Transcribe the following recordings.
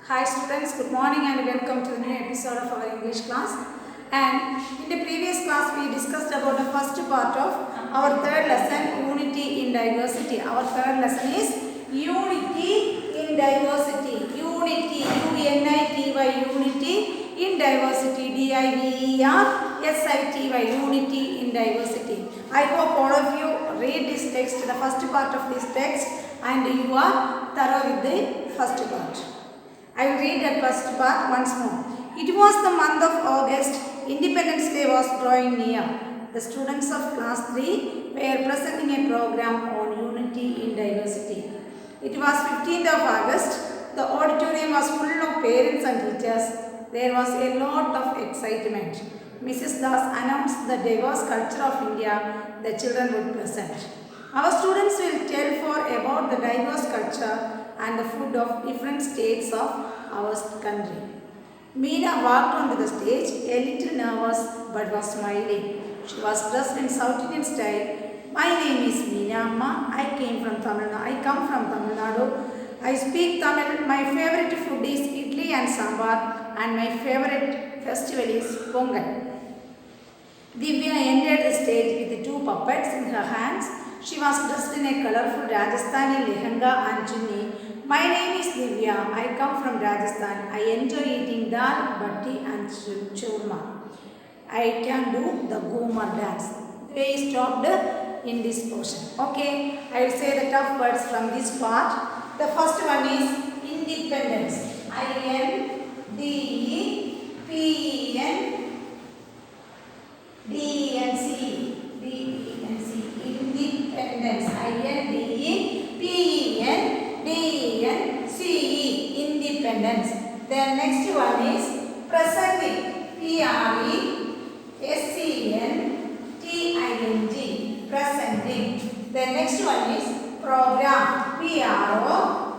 Hi students, good morning and welcome to the new episode of our English class. And in the previous class we discussed about the first part of our third lesson, Unity in Diversity. Our third lesson is Unity in Diversity. Unity, U-N-I-T-Y, Unity in Diversity, D-I-V-E-R-S-I-T-Y, Unity in Diversity. I hope all of you read this text, the first part of this text, and you are thorough with the first part. I will read that first part once more. It was the month of August. Independence Day was drawing near. The students of class 3 were presenting a program on unity in diversity. It was 15th of August. The auditorium was full of parents and teachers. There was a lot of excitement. Mrs. Das announced the diverse culture of India the children would present. Our students will tell about the diverse culture and the food of different states of our country. Meena walked onto the stage, a little nervous but was smiling. She was dressed in South Indian style. My name is Meena Amma. I come from Tamil Nadu. I speak Tamil. My favorite food is idli and sambar, and my favorite festival is Pongal. Divya entered the stage with two puppets in her hands. She was dressed in a colorful Rajasthani lehenga and chunni. My name is Divya. I come from Rajasthan. I enjoy eating dal, batti and churma. I can do the Ghumar dance. We stopped in this portion. Okay, I will say the tough words from this part. The first one is independence. I-N-D-E-P-E-N-D-E-N-C. Independence. I-N-D-E-P-E-N-D-E-N-C-E. Independence. Then next one is presenting. P-R-E-S-E-N-T-I-N-G. Presenting. Then next one is program. P-R-O-G-R-A-M-M-E.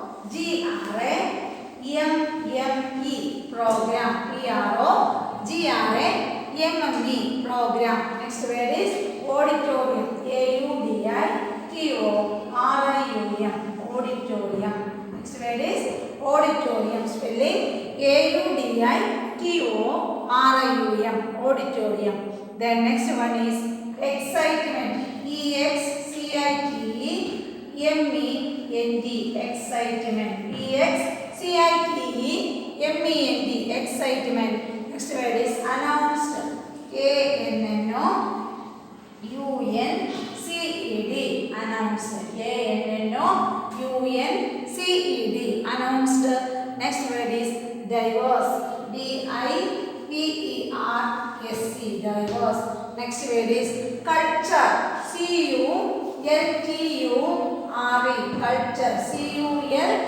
Program. P-R-O-G-R-A-M-M-E. Program. Next word is auditorium. A-U-D-I-T-O-R-I-U-M. Auditorium. Next word is auditorium. Spelling A-U-D-I-T-O-R-I-U-M. Auditorium. Then next one is excitement. E-X-C-I-T-E-M-E-N-D. Excitement. E-X-C-I-T-E-M-E-N-D. Excitement. Next word is announced. A-N-N-O-U-N-C-E-D. Announced. A-N-N-O-U-N-C-E-D. Announced. Next word is diverse. D-I-V-E-R-S-E. Diverse. Next word is culture. C-U-L-T-U-R-E. Culture. C-U-L-T-U-R-E.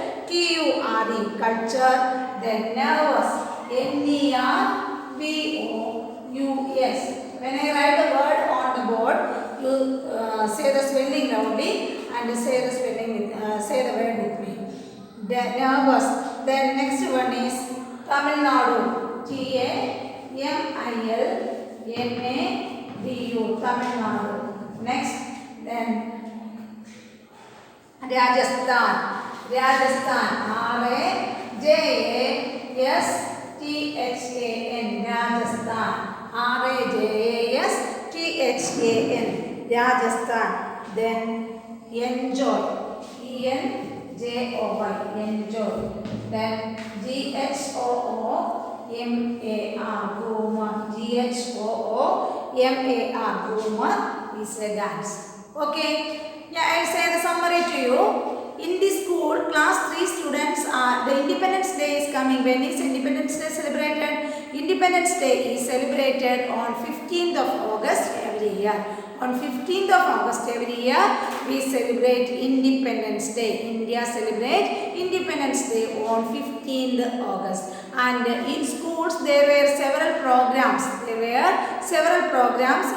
Culture. Then nervous. N-E-R-V-O-U-S. When I write the word on the board, you say the spelling loudly and say the word with me. Then nervous. Then next one is Tamil Nadu. T-A-M-I-L-N-A-D-U. Tamil Nadu. Next, then Rajasthan. Rajasthan. R-A-J-A-S-T-H-A-N. Rajasthan. R-A-J-A-S-T-H-A-N. Rajasthan. Then enjoy. E-N-J-O-Y. Enjoy. Then G-H-O-O-M-A-R. Ghumar. G-H-O-O-M-A-R. Ghumar is a dance. Okay. Yeah, I will say the summary to you. In this school, class 3 students are, the Independence Day is coming. When is Independence Day celebrated? Independence Day is celebrated on 15th of August every year. On 15th of August every year, we celebrate Independence Day. India celebrates Independence Day on 15th August. And in schools, there were several programs.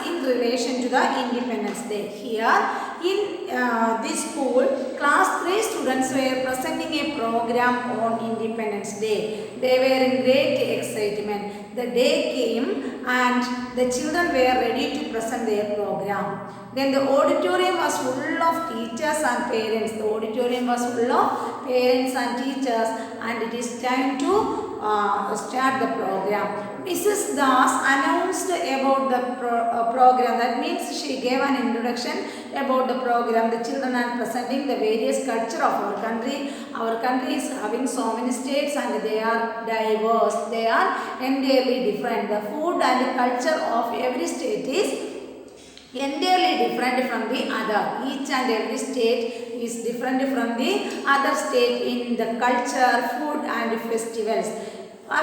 In relation to the Independence Day. Here, in this school, class 3 students were presenting a program on Independence Day. They were in great excitement. The day came and the children were ready to present their program. Then the auditorium was full of teachers and parents. The auditorium was full of parents and teachers, and it is time to start the program. Mrs. Das announced about the program. That means she gave an introduction about the program. The children are presenting the various culture of our country. Our country is having so many states and they are diverse. They are entirely different. The food and the culture of every state is entirely different from the other. Each and every state is different from the other state in the culture, food and festivals.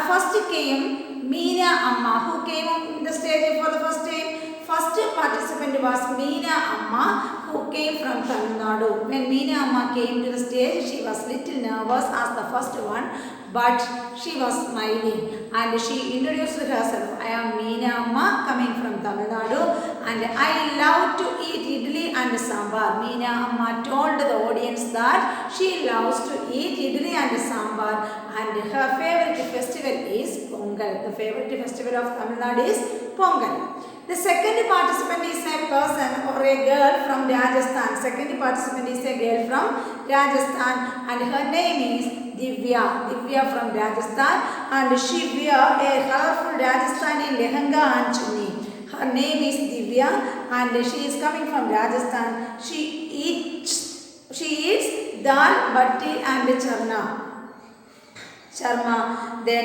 First came Meena Amma, who came on the stage for the first time. First participant was Meena Amma, who came from Tamil Nadu. When Meena Amma came to the stage, she was little nervous as the first one, but she was smiling and she introduced herself. I am Meena Amma, coming from Tamil Nadu, and I love to eat idli and sambar. Meena Amma told the audience that she loves to eat idli and sambar, and her favorite festival is Pongal. The favorite festival of Tamil Nadu is Pongal. The second participant is a person or a girl from Rajasthan. Second participant is a girl from Rajasthan, and her name is Divya. Divya from Rajasthan, and she wear a colorful Rajasthani lehenga and chunni. Her name is Divya, and she is coming from Rajasthan. She eats dal, batti and charma. Then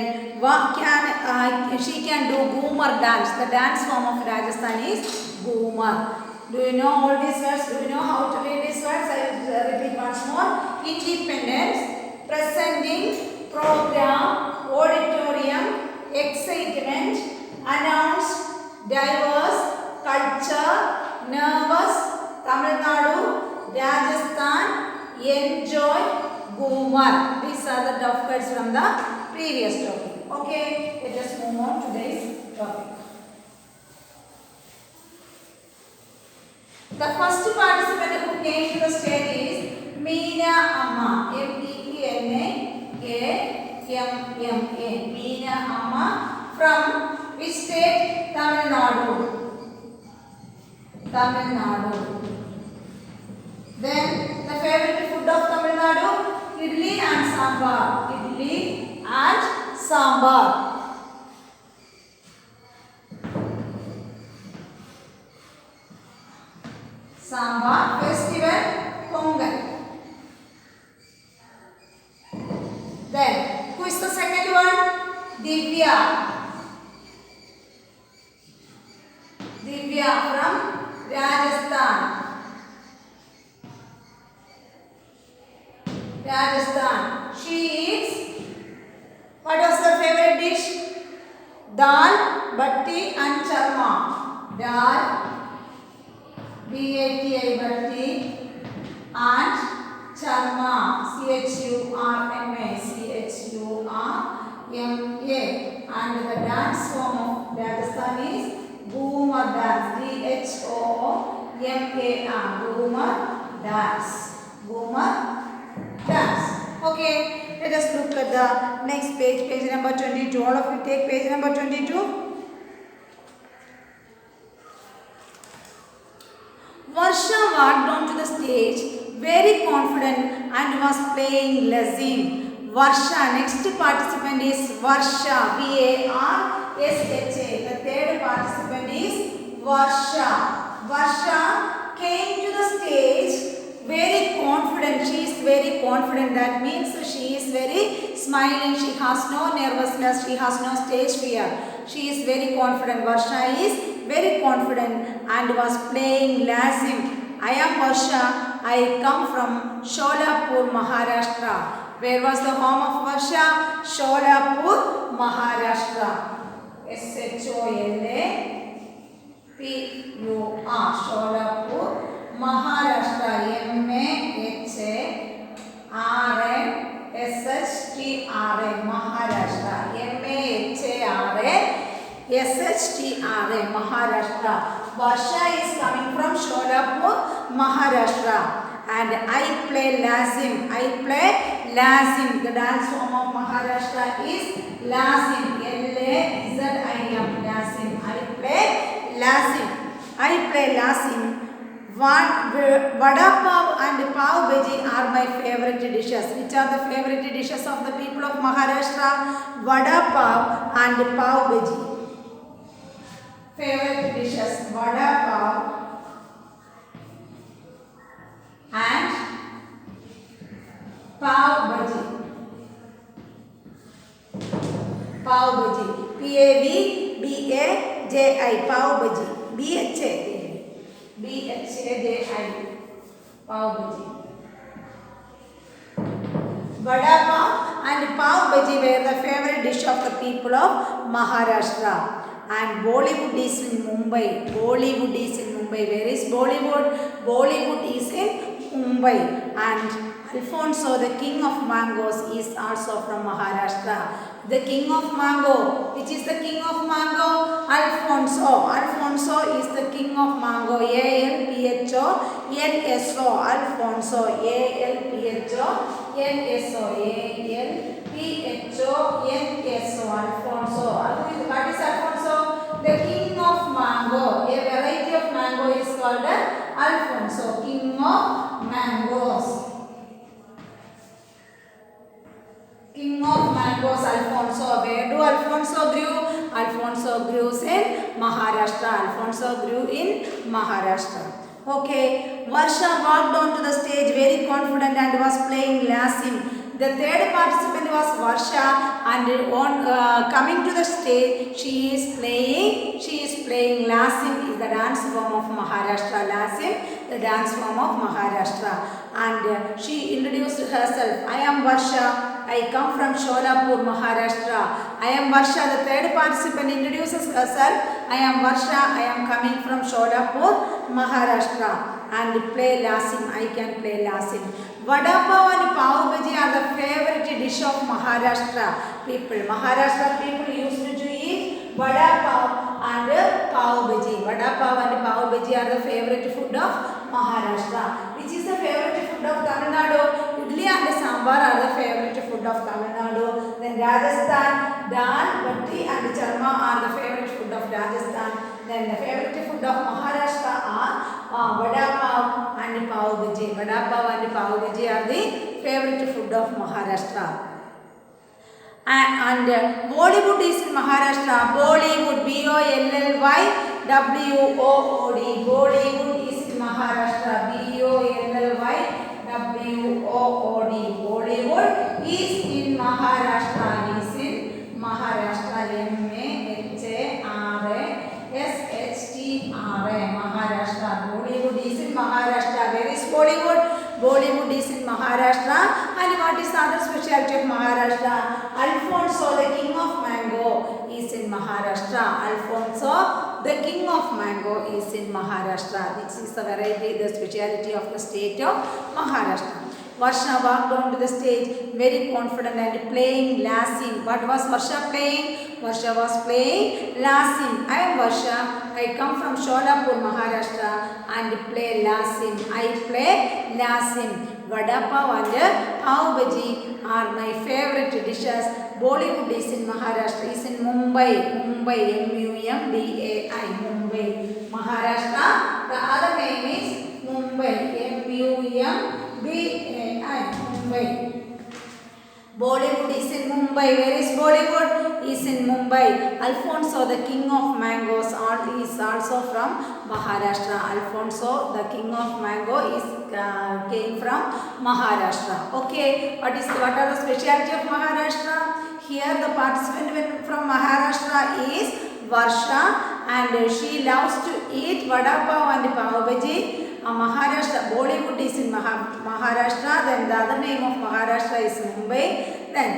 she can do Ghumar dance. The dance form of Rajasthan is Ghumar. Do you know all these words? Do you know how to read these words? I will repeat once more. Independence, presenting, program, auditorium, excitement, announce, diverse, culture, nervous, Tamil Nadu, Rajasthan, enjoy, Ghumar. These are the tough words from the previous topic. Okay, let us move on to today's topic. The first participant who came to the stage is Meena Amma. M-E-E-N-A-A-M-M-A. Meena Amma from which state? Tamil Nadu. Tamil Nadu. Then the favorite food of Tamil Nadu? Idli and sambar. Idli and sambar. Sambar. Festival Pongal. Then who is the second one? Divya. Divya from Rajasthan. Rajasthan. She eats, what was her favorite dish? Dal, batti and charma. Dal, B-A-T-I, batti, and charma, C-H-U-R-M-A, C-H-U-R-M-A. And the dance form of Rajasthan is Ghumar dance, D-H-O-O-M-A-R, Ghumar dance. Ghumar dance. Okay, let us look at the next page, page number 22. All of you take page number 22. Varsha walked onto the stage very confident and was playing Lazim. Varsha, next participant is Varsha, V-A-R-S-H-A. The third participant is Varsha. Varsha came to the stage very confident. She is very confident. That means she is very smiling. She has no nervousness. She has no stage fear. She is very confident. Varsha is very confident and was playing Lazim. I am Varsha. I come from Sholapur, Maharashtra. Where was the home of Varsha? Sholapur, Maharashtra. S-H-O-L-A-P-U-R. Sholapur, Maharashtra. M-A-H-A-R-A-S-H-T-R-A. Maharashtra. M-A-H-A-R-A-S-H-T-R-A. Maharashtra. Varsha is coming from Sholapur, Maharashtra. And I play Lazim. I play Lazim. The dance form of Maharashtra is Lazim. L-A-Z-I-M. Lazim. I play Lazim. I play Lazim Vada pav and pav bhaji are my favorite dishes. Which are the favorite dishes of the people of Maharashtra? Vada pav and pav bhaji. Favorite dishes: vada pav and pav bhaji. Pav bhaji. P-A-V-B-A-J-I. Pav bhaji. B-H-A. B-H-A-J-I. Pav bhaji. Vada pav and pav bhaji were the favorite dish of the people of Maharashtra. And Bollywood is in Mumbai. Bollywood is in Mumbai. Where is Bollywood? Bollywood is in Mumbai. And Alfonso, the king of mangoes, is also from Maharashtra. The king of mango. Which is the king of mango? Alfonso. Alfonso is the king of mango. A-L-P-H-O N-S-O. Alfonso. A-L-P-H-O N-S-O. A-L-P-H-O N-S-O. Alfonso. What is Alfonso? The king of mango. A variety of mango is called Alfonso. King of mangoes. King of mangoes, Alfonso. Where do Alfonso grew? Alfonso grew in Maharashtra. Alfonso grew in Maharashtra. Okay. Varsha walked onto the stage very confident and was playing Lasim. The third participant was Varsha, and on coming to the stage, she is playing Lasim, is the dance form of Maharashtra. Lasim, the dance form of Maharashtra. And she introduced herself. I am Varsha. I come from Sholapur, Maharashtra. I am Varsha. The third participant introduces herself. I am Varsha. I am coming from Sholapur, Maharashtra. And play Lasim. I can play Lasim. Vada pav and pav bhaji are the favorite dish of Maharashtra people. Maharashtra people used to eat vada pav and pav bhaji. Vada pav and pav bhaji are the favorite food of Maharashtra. Which is the favorite food of Tamil Nadu? Idli and sambar are the favorite food of Tamil Nadu. Then Rajasthan, dal, batti and charma are the favorite food of Rajasthan. Then the favorite food of Maharashtra are vada pav and pav bhaji. Vada pav and pav bhaji are the favorite food of Maharashtra. And Bollywood is in Maharashtra. Bollywood, B-O-L-L-Y-W-O-O-D. Bollywood is in Maharashtra. B-O-L-L-Y-W-O-O-D. Bollywood is in Maharashtra. Is in Maharashtra. M-A-H-A-R-A-S-H-T-R-A. Maharashtra. Bollywood is in Maharashtra. Where is Bollywood? Bollywood is in Maharashtra. And what is the other specialty of Maharashtra? Alfonso, the king of mango, is in Maharashtra. Alfonso, the king of mango, is in Maharashtra. This is the variety, the specialty of the state of Maharashtra. Varsha walked onto the stage very confident and playing Lasim. What was Varsha playing? Varsha was playing Lasim. I am Varsha. I come from Sholapur, Maharashtra and play Lasim. I play Lasim. Vada pav and pav bhaji are my favorite dishes. Bollywood is in Maharashtra. Is in Mumbai. Mumbai. M-U-M-B-A-I. Mumbai. Maharashtra. The other name is Mumbai. M-U-M-B-A-I. Mumbai. Bollywood is in Mumbai. Where is Bollywood? Is in Mumbai. Alfonso, the king of mangoes, is also from Maharashtra. Alfonso, the king of mango, came from Maharashtra. Okay, what are the specialty of Maharashtra? Here the participant from Maharashtra is Varsha, and she loves to eat vada pav and pav bhaji. Maharashtra, Bollywood is in Maharashtra. Then the other name of Maharashtra is Mumbai. Then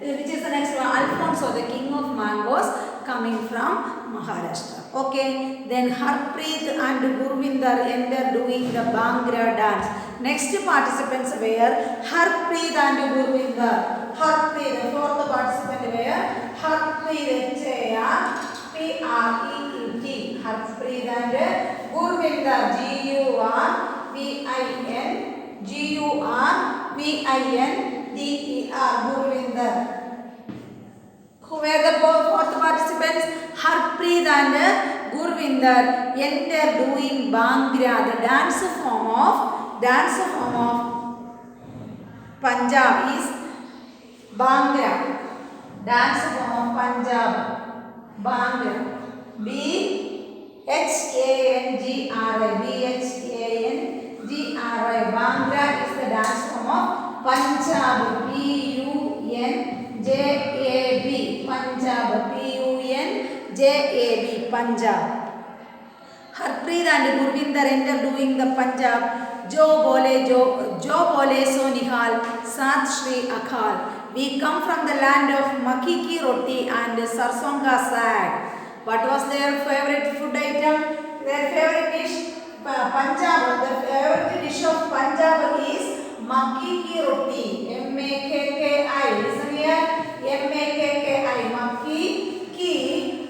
which is the next one? Alfonso, the king of mangoes, coming from Maharashtra. Okay. Then Harpreet and Gurvinder ended doing the Bhangra dance. Next participants were Harpreet and Gurvinder. Harpreet, the fourth participant were Harpreet, H-A-R-P-R-E-E-T. Harpreet and Gurvinder, G-U-R-V-I-N-D-E-R, Gurvinder. Who were the fourth participants? Harpreet and Gurvinder enter doing Bhangra, the dance form of Punjab is Bhangra. Dance form of Punjab, Bhangra. B-H-A-N-G-R-I. B-H-A-N-G-R-I. Bhangra is the dance form of Punjab. P-U-N-J-A-B. Punjab. P-U-N-J-A-B. Punjab. Harpreet and Gurvinder enter doing the Punjab. Jo bole so nihal, Sat Shri Akal. We come from the land of Makki ki roti and sarson ka saag. What was their favorite food item? Their favorite dish, Punjab. The favorite dish of Punjab is Makki ki roti. M-A-K-K-I. Listen here. M-A-K-K-I. Makki ki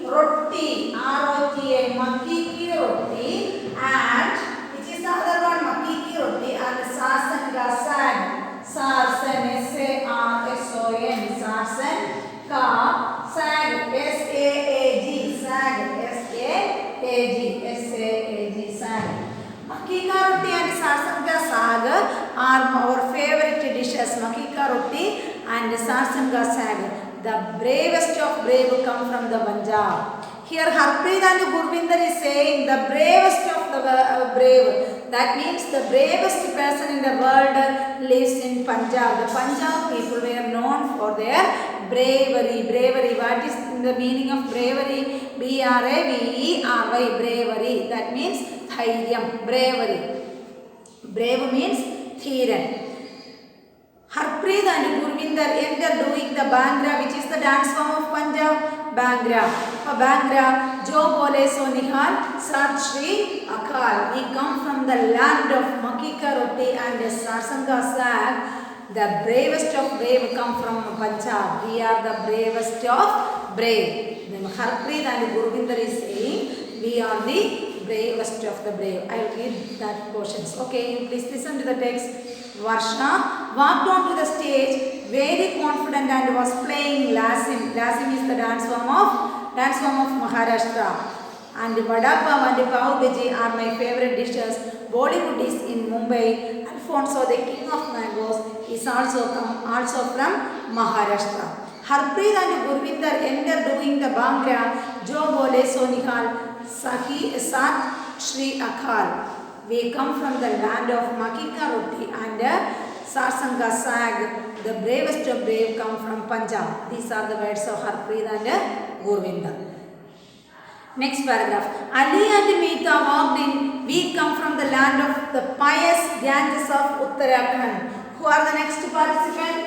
roti. R-O-T-A. Makki ki roti. And which is the other one? Makki ki roti and sarson ka saag. Sarson, S-A-R-S-O-N. Sarson ka saag. S-A-A-G. Saag. S-A-A-G. S-A-A-G. Saag. Makki ka roti and sarson ka saag are our favorite dishes. Makki ka roti and sarson ka saag. The bravest of brave come from the Punjab. Here Harpreet and Gurvinder is saying the bravest of the brave. That means the bravest person in the world lives in Punjab. The Punjab people were known for their bravery. Bravery. What is the meaning of bravery? B-R-A-V-E-R-Y. Bravery. That means thairyam. Bravery. Brave means Thiran. Harpreet and Gurvinder enter doing the Bhangra, which is the dance form of Punjab. Bhangra. Bhangra. Jo bole so nihal, Sat Shri Akal. We come from the land of Makki ka roti and sarson ka saag. The bravest of brave come from Punjab. We are the bravest of brave. Then Harpreet and Gurvinder is saying we are the bravest of the brave. I will read that portions. Okay, please listen to the text. Varsha walked onto the stage very confident and was playing Lasim. Lasim is the dance form of Maharashtra. And Vada Pav and Pav Bhaji are my favorite dishes. Bollywood is in Mumbai. Alfonso, the king of mangoes, is also from Maharashtra. Harpreet and Gurvinder enter doing the Bhangra. Jo bole so nihal, Sat Shri Akal. We come from the land of Makki ka roti and sarson ka saag. The bravest of brave come from Punjab. These are the words of Harpreet and Gurvinder. Next paragraph. Ali and Meeta walked in. We come from the land of the pious Ganges of Uttarakhand. Who are the next participant?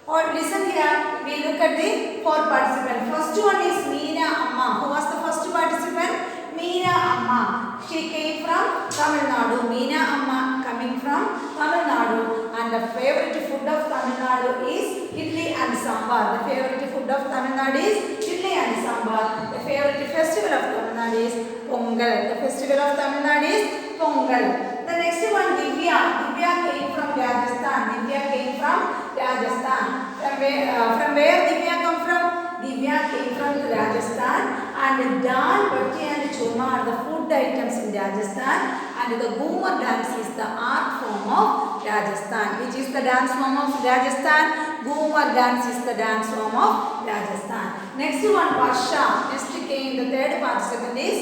Or listen here. We look at the four participants. First one is Meena Amma. Who was the first participant? Meena Amma. She came from Tamil Nadu. Meena Amma coming from Tamil Nadu. And the favorite food of Tamil Nadu is idli and sambar. The favorite food of Tamil Nadu is idli and sambar. The favorite festival of Tamil Nadu is Pongal. The festival of Tamil Nadu is Pongal. The next one, Divya. Divya came from Rajasthan. Divya came from Rajasthan. From where Divya come from? Divya came from Rajasthan. And dal, batti and churma are the food items in Rajasthan. And the Ghumar dance is the art form of Rajasthan. Which is the dance form of Rajasthan? Ghumar dance is the dance form of Rajasthan. Next one, Varsha. Next came the third participant is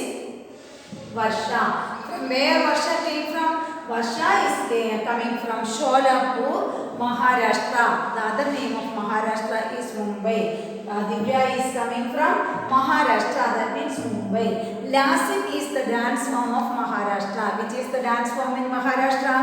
Varsha. From where Varsha came from? Varsha is coming from Sholapur, Maharashtra. The other name of Maharashtra is Mumbai. Divya is coming from Maharashtra. That means Mumbai. Lasim is the dance form of Maharashtra. Which is the dance form in Maharashtra?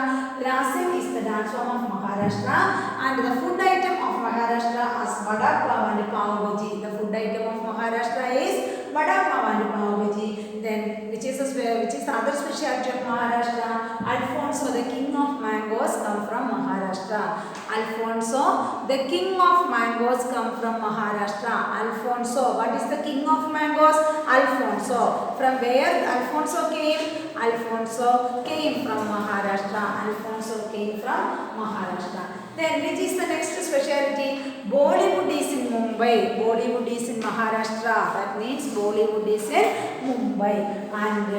Lasim is the dance form of Maharashtra. And the food item of Maharashtra is Vada Pav and Pav Bhaji. The food item of Maharashtra is Vada Pav and Pav Bhaji. Then which is the other specialty of Maharashtra? Alfonso, the king of mangoes, come from Maharashtra. Alfonso, the king of mangoes, come from Maharashtra. Alfonso, what is the king of mangoes? Alfonso. From where Alfonso came? Alfonso came from Maharashtra. Alfonso came from Maharashtra. Then which is the next specialty? Bollywood is in Mumbai. Bollywood is in Maharashtra. That means Bollywood is in Mumbai. And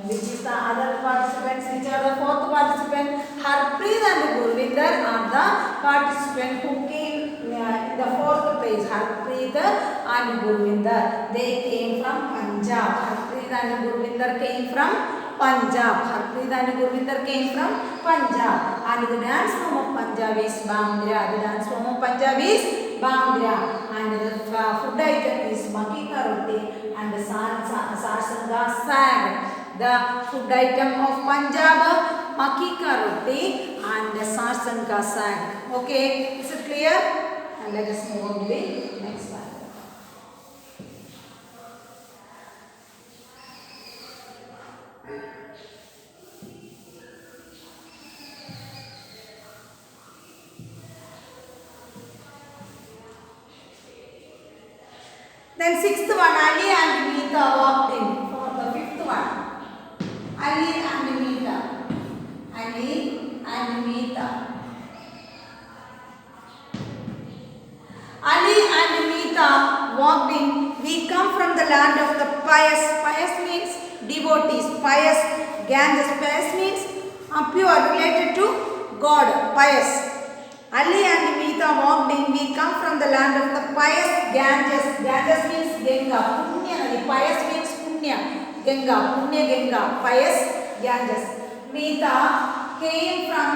which is the other participants? Which are the fourth participant? Harpreet and Gurvinder are the participants who came in the fourth place. Harpreet and Gurvinder. They came from Punjab. Harpreet and Gurvinder came from Punjab. Harpreet and Gurvinder came from Punjab. And the dance form of Punjab is Bhangra. The dance form of Punjab is Bhangra. And the food item is Makki Ka Roti and the Sarsanga Sag. The food item of Punjab, Makki Ka Roti and the Sarsanga Sag. Okay, is it clear? And let us move on to the next one. Then sixth one, Ali and Meeta walked in. For the fifth one, Ali and Meeta. Ali and Meeta. Ali and Meeta walked in. We come from the land of the pious. Pious means devotees. Pious, Ganges. Pious means pure, related to God. Pious. Ali and Meeta walked in. We come from the land of the pious Ganges. Ganges means Ganga. Punya Nadi. Pious means Punya. Ganga. Punya Ganga. Pious Ganges. Meeta came from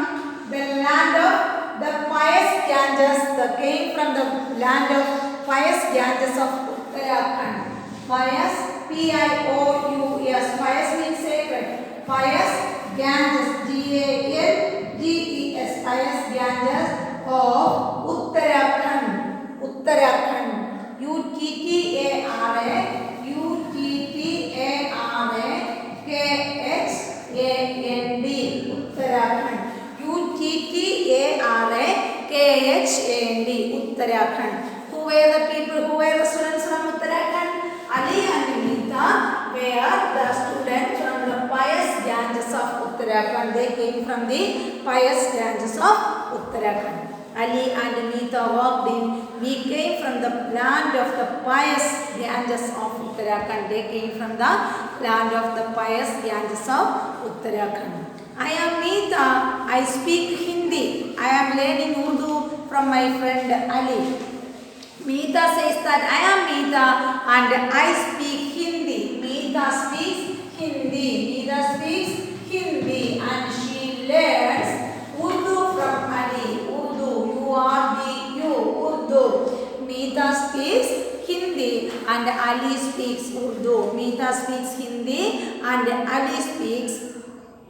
the land of the pious Ganges. They came from the land of pious Ganges of Uttarakhand. Pious, P-I-O-U-S. Pious means sacred. Pious Ganges. G-A-N-G-E-S. Pious Ganges of Uttarakhand. Uttarakhand. U-T-T-A-R-A-U-T-T-A-R-A-K-H-A-N-D. Uttarakhand. U-T-T-A-R-A-K-H-A-N-D. Uttarakhand. Who were the people? Who were the students from Uttarakhand? Ali and Meeta were the students from the pious Ganges of Uttarakhand. They came from the pious Ganges of Uttarakhand. Ali and Meeta walked in. We came from the land of the pious Ganges of Uttarakhand. They came from the land of the pious Ganges of Uttarakhand. I am Meeta. I speak Hindi. I am learning Urdu from my friend Ali. Meeta says that I am Meeta and I speak Hindi. Meeta speaks Hindi. Meeta speaks Hindi and she learns Urdu from Ali. Urdu. U-R-D-U. Urdu. Meeta speaks Hindi and Ali speaks Urdu. Meeta speaks Hindi and Ali speaks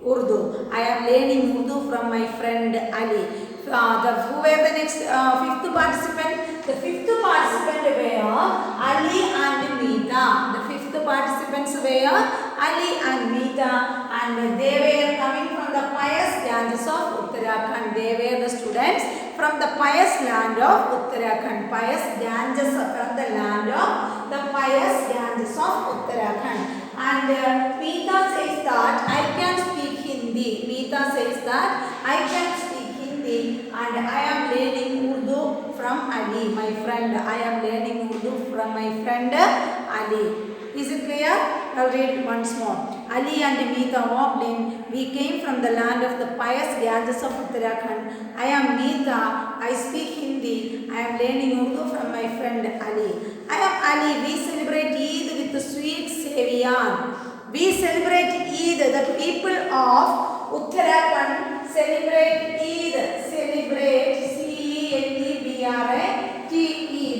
Urdu. I am learning Urdu from my friend Ali. Who were the next fifth participant? The fifth participant were Ali and Meeta. The fifth participants were Ali and Meeta and they were coming from the pious Ganges of Uttarakhand. They were the students from the pious land of Uttarakhand. Pious Ganges from the land of the pious Ganges of Uttarakhand. And Meeta says that I can speak Hindi. Meeta says that I can speak Hindi and I am learning Urdu from Ali, my friend. I am learning Urdu from my friend Ali. Is it clear? I'll read once more. Ali and Meeta walked in. We came from the land of the pious Ganges of Uttarakhand. I am Meeta. I speak Hindi. I am learning Urdu from my friend Ali. I am Ali. We celebrate Eid with the sweet Saviyan. We celebrate Eid. The people of Uttarakhand celebrate Eid. Celebrate C-E-L-E-B-R-A-T-E.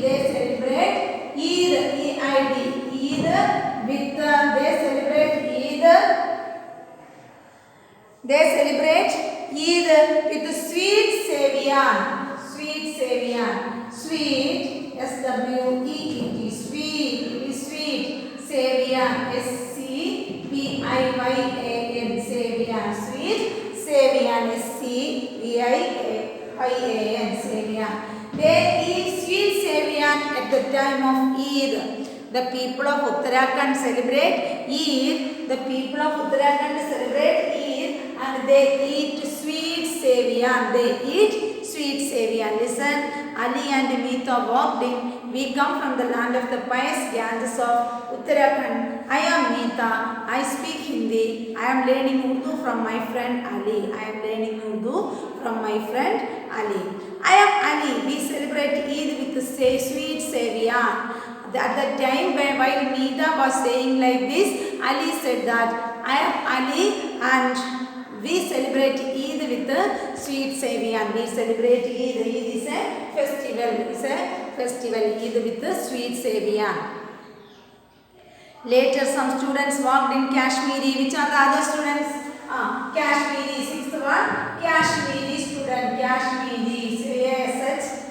They celebrate Eid. E-I-D. Eid with they celebrate Eid. They celebrate Eid with sweet Saviyan. Sweet Saviyan. Sweet. S-W-E-E-T. Sweet. It is sweet. Saviyan. S-C-V-I-Y-A-N. Saviyan. Sweet. Saviyan. S-C-V-I-Y-A-N. Saviyan. They eat sweet Saviyan at the time of Eid. The people of Uttarakhand celebrate Eid. The people of Uttarakhand celebrate Eid and they eat sweet Saviyan. They eat sweet sweet Savian. Listen, Ali and Meeta walked in. We come from the land of the pious Ganges of Uttarakhand. I am Meeta. I speak Hindi. I am learning Urdu from my friend Ali. I am learning Urdu from my friend Ali. I am Ali. We celebrate Eid with the sweet Savian. At the time while Meeta was saying like this, Ali said that I am Ali and we celebrate Eid with the sweet Savian. We celebrate Eid. Eid is a festival. It's a festival. Eid with the sweet Savian. Later some students walked in Kashmiri. Which are the other students? Kashmiri. Sixth one. Kashmiri student. Kashmiri. K-A-S-H-M-I-R-I.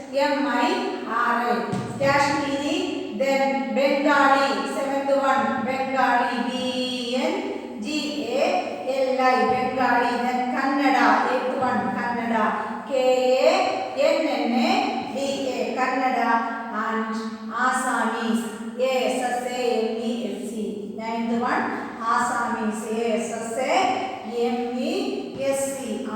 Kashmiri. Then Bengali. Seventh one. Bengali. B-E-N-G-A-L-I. Bengali. Then Kannada. Eighth one. Kannada. K-A-N-N-A-D-A. Kannada. And Assamese. A-S-S-A-M-E-S-E. Ninth one. Assamese. A-S-S-A-M-E-S-E.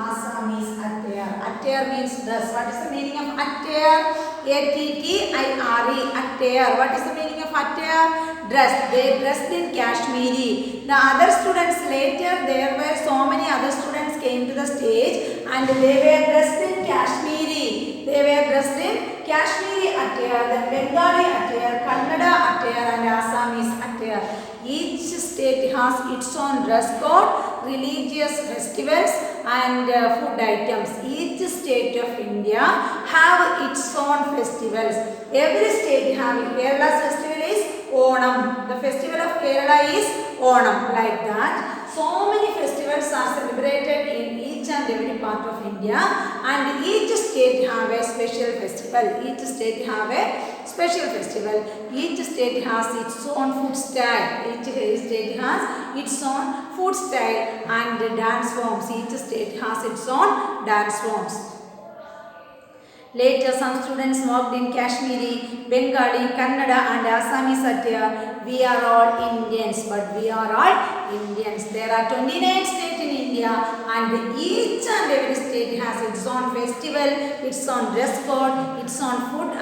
Assamese. Attire. Attire means dress. What is the meaning of attire? A-T-T-I-R-E. Attire. What is the meaning of attire? Dress. They dressed in Kashmiri. The other students later, there were so many other students came to the stage and they were dressed in Kashmiri. They were dressed in Kashmiri attire, then Bengali attire, Kannada attire and Assamese attire. Each state has its own dress code, religious festivals and food items. Each state of India have its own festivals. Every state have it. Kerala's festival is Onam. The festival of Kerala is Onam. Like that, so many festivals are celebrated in each and every part of India, and each state have a special festival. Each state have a special festival. Each state has its own food style. Each state has its own food style and dance forms. Each state has its own dance forms. Later, some students walked in Kashmiri, Bengali, Kannada and Assamese attire. We are all Indians, but we are all Indians. There are 29 states in India and each and every state has its own festival, its own dress code, its own food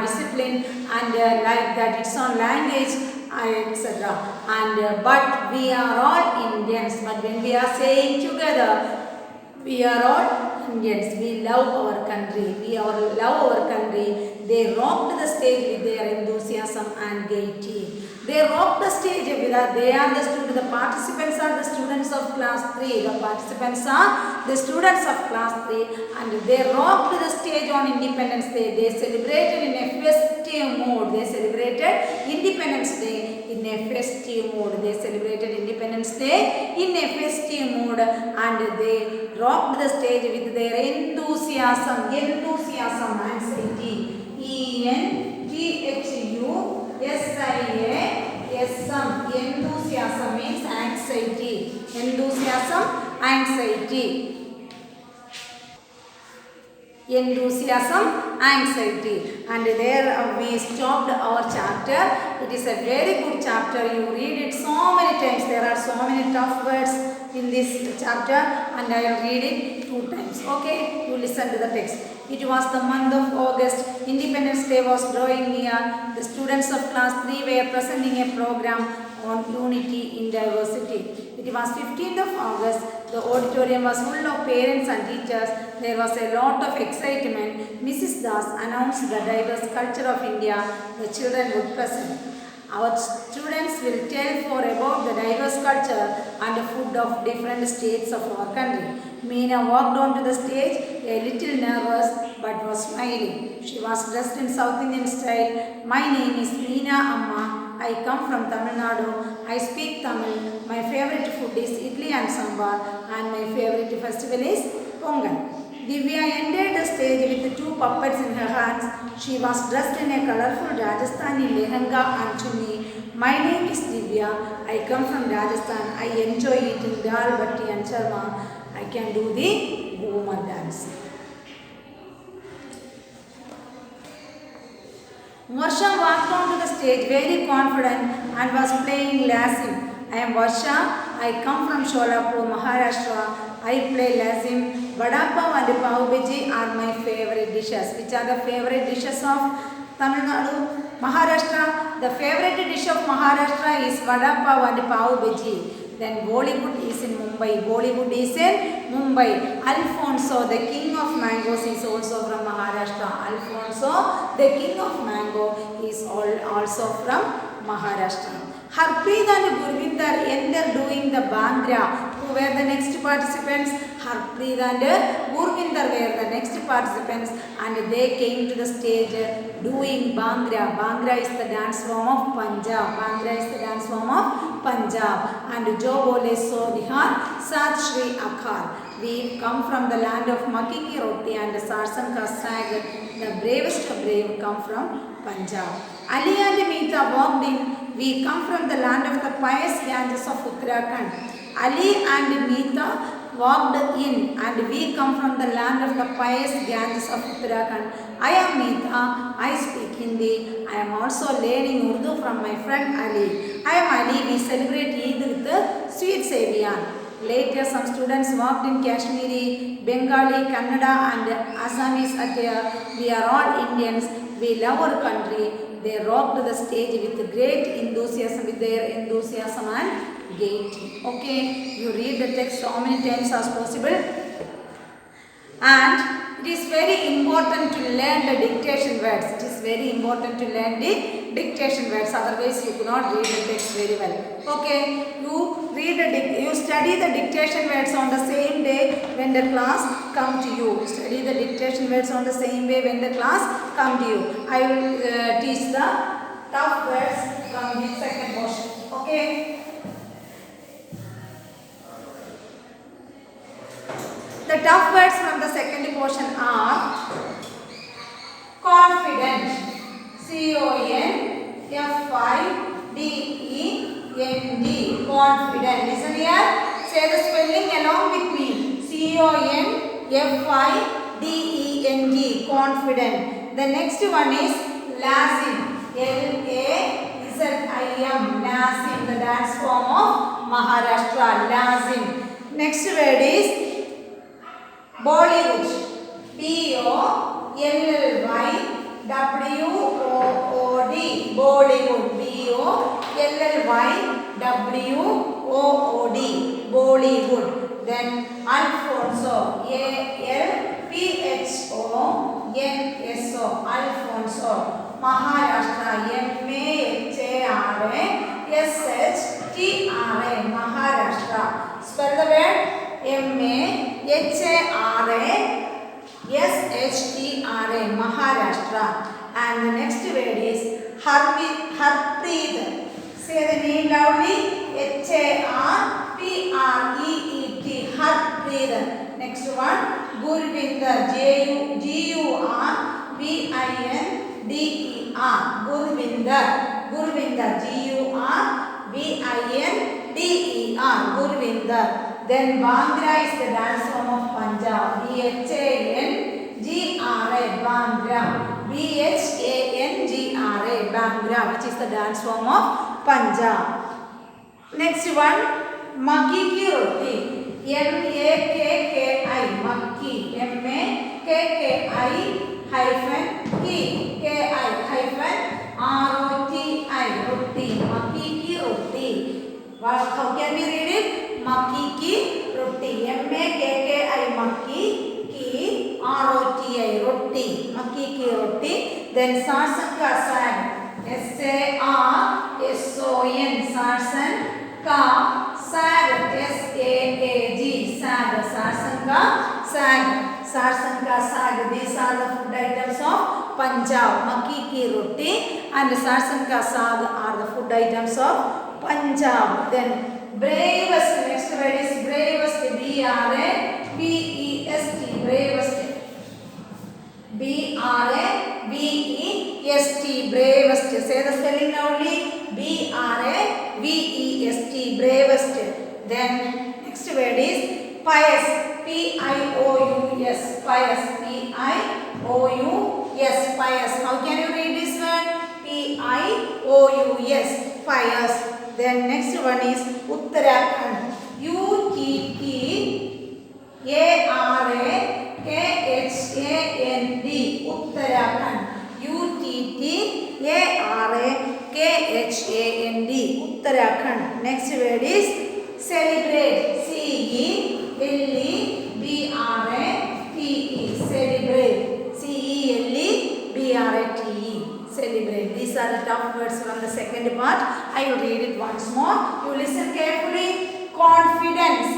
discipline and like that, its own language, etc. And but we are all Indians. But when we are saying together, we are all Indians. We love our country. We love our country. They rocked the stage with their enthusiasm and gaiety. They rocked the stage with that. They are the students. The participants are the students of class 3. The participants are the students of class 3, and they rocked the stage on Independence Day. They celebrated in a festive mood. They celebrated Independence Day in a festive mood. They celebrated Independence Day in a festive mood, and they rocked the stage with their enthusiasm, anxiety. E-N-T-H-U-S-I-A-S-M. Enthusiasm means anxiety. Enthusiasm, anxiety. Enthusiasm, anxiety. And there we stopped our chapter. It is a very good chapter. You read it so many times. There are so many tough words in this chapter, and I will read it 2 times. Okay, you listen to the text. It was the month of August. Independence Day was drawing near. The students of class 3 were presenting a program on unity in diversity. It was 15th of August. The auditorium was full of parents and teachers. There was a lot of excitement. Mrs. Das announced the diverse culture of India. The children would present. Our students will tell about the diverse culture and the food of different states of our country. Meena walked onto the stage, a little nervous but was smiling. She was dressed in South Indian style. My name is Meena Amma. I come from Tamil Nadu. I speak Tamil. My favorite food is idli and sambar, and my favorite festival is Pongal. Divya entered the stage with 2 puppets in her hands. She was dressed in a colorful Rajasthani lehenga and chunni. My name is Divya. I come from Rajasthan. I enjoy eating dal batti and charma. I can do the Ghumar dance. Varsha walked onto the stage very confident and was playing Lassie. I am Varsha. I come from Sholapur, Maharashtra. I play lazim. Vada pav and pav bhaji are my favorite dishes. Which are the favorite dishes of Tamil Nadu? Maharashtra. The favorite dish of Maharashtra is vada pav and pav bhaji. Then Bollywood is in Mumbai. Bollywood is in Mumbai. Alfonso, the king of mangoes, is also from Maharashtra. Alfonso, the king of mango, is also from Maharashtra. Harpreet and Gurvinder enter doing the Bhangra. Who were the next participants? Harpreet and Gurvinder were the next participants, and they came to the stage doing Bhangra. Bhangra is the dance form of Punjab. Bhangra is the dance form of Punjab. And Jo Bole So Nihar Sat Shri Akar. We come from the land of Makki Ki Roti and Sarsan Ka Sag. The bravest of brave come from Punjab. Ali and Meeta walked in. We come from the land of the pious Ganges of Uttarakhand. Ali and Meeta walked in, and we come from the land of the pious Ganges of Uttarakhand. I am Meeta. I speak Hindi. I am also learning Urdu from my friend Ali. I am Ali. We celebrate Eid with the sweet Savior. Later, some students walked in Kashmiri, Bengali, Kannada, and Assamese attire. We are all Indians. We love our country. They rocked the stage with great enthusiasm, with their enthusiasm and gaiety. Okay, you read the text how many times as possible. And it is very important to learn the dictation words. It is very important to learn the dictation words. Otherwise, you could not read the text very well. Okay, you study the dictation words on the same day when the class come to you. Study the dictation words on the same way when the class come to you. I will teach the tough words from the second portion. Okay. The tough words from the second portion are confident. C-O-N-F-I-D-E-N-D. Confident. Listen here. Say the spelling along with me. C-O-N-F-I-D-E-N-D. Confident. The next one is lazim. L-A-Z-I-M. Lazim. The dance form of Maharashtra. Lazim. Next word is Bollywood. B-O-L-L-Y-W-O-O-D. Bollywood. B-O-L-L-Y-W-O-O-D. Bollywood. Then Alfonso. A-L-P-H-O-N-S-O. Alfonso. Maharashtra. M-A-H-A-R-A-S-H-T-R-A. Maharashtra. Spell the word. M-A-H-A-R-A-S-H-T-R-A. Maharashtra. And the next word is Harpreet. Say the name loudly. H-A-R-P-R-E-E-T. Harpreet. Next one Gurvinder. G-U-R-V-I-N-D-E-R. Gurvinder. Gurvinder. G-U-R-V-I-N-D-E-R. Gurvinder. Then Bhangra is the dance form of Punjab. B-H-A-N-G-R-A. Bhangra. B-H-A-N-G-R-A. Bhangra, which is the dance form of Punjab. Next one, Makki Ki Roti. M-A-K-K-I. Makki. M-A-K-K-I hyphen Ki. K-I hyphen R-O-T-I. Roti. Makki Ki Roti. How can we read it? Makki Ki Roti. M-A-K-K-I. Makki. Ki. R-O-T-I. Roti. Makki Ki Roti. Then Sarsan Ka Sag. S-A-R-S-O-N. Sarsan Ka Sag. S-A-A-G. Sag. Sarsan Ka Sag. Sarsan Ka Sag. These are the food items of Punjab. Makki Ki Roti and Sarsan Ka Sag are the food items of Punjab. Then bravest. Next word is bravest. B-R-A-V-E-S-T. Bravest. B-R-A-V-E-S-T. Bravest. Say the spelling loudly. B-R-A-V-E-S-T. Bravest. Then next word is pious. P-I-O-U-S. Pious. P-I-O-U-S. Pious. How can you read this word? P-I-O-U-S. Pious. Then next one is Uttarakhand. U-T-T Uttarakhand, Uttarakhand, Uttarakhand, Uttarakhand. Next word is celebrate, Celebrate, celebrate, celebrate. These are the tough words from the second part. I will read it once more. You listen carefully. Confident,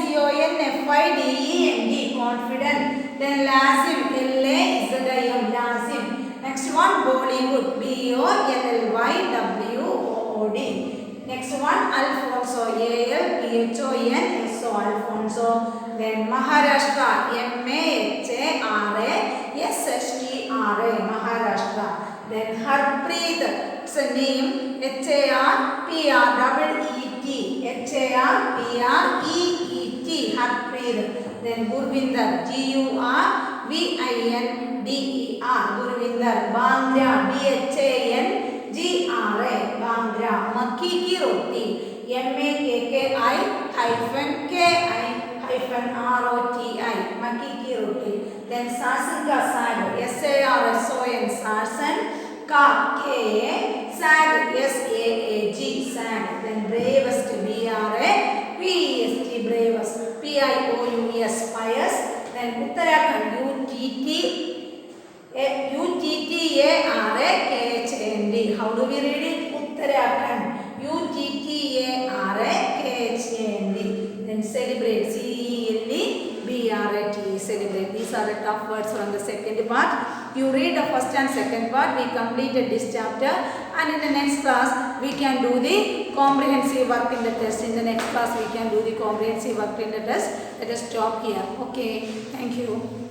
Confident. Confident. Then lazim, lazim, lazim. Next one, Bollywood, Bollywod. Next one, Alfonso, Alphonso, Alfonso. Then Maharashtra, Mahara, Maharashtra. Then Harpreet, it's a name, Harpreet, Harpreet. Then Gurvinder, Gurvinder. Bhangra, Bhangra. Makki ki roti, Makki, Makki ki roti. Then Sarsan ka sag, Sarson, Sarsan. Ka, sag, Saag. Then bravest, bravest. Pious, pious. Then Uttarakhand, Uttarakhand. How do we read it? Uttarakhand, Uttarakhand. Then celebrate, celebrate. These are the tough words from the second part. You read the first and second part. We completed this chapter, and in the next class we can do the comprehensive work in the test. In the next class we can do the comprehensive work in the test. Let us stop here. Okay, thank you.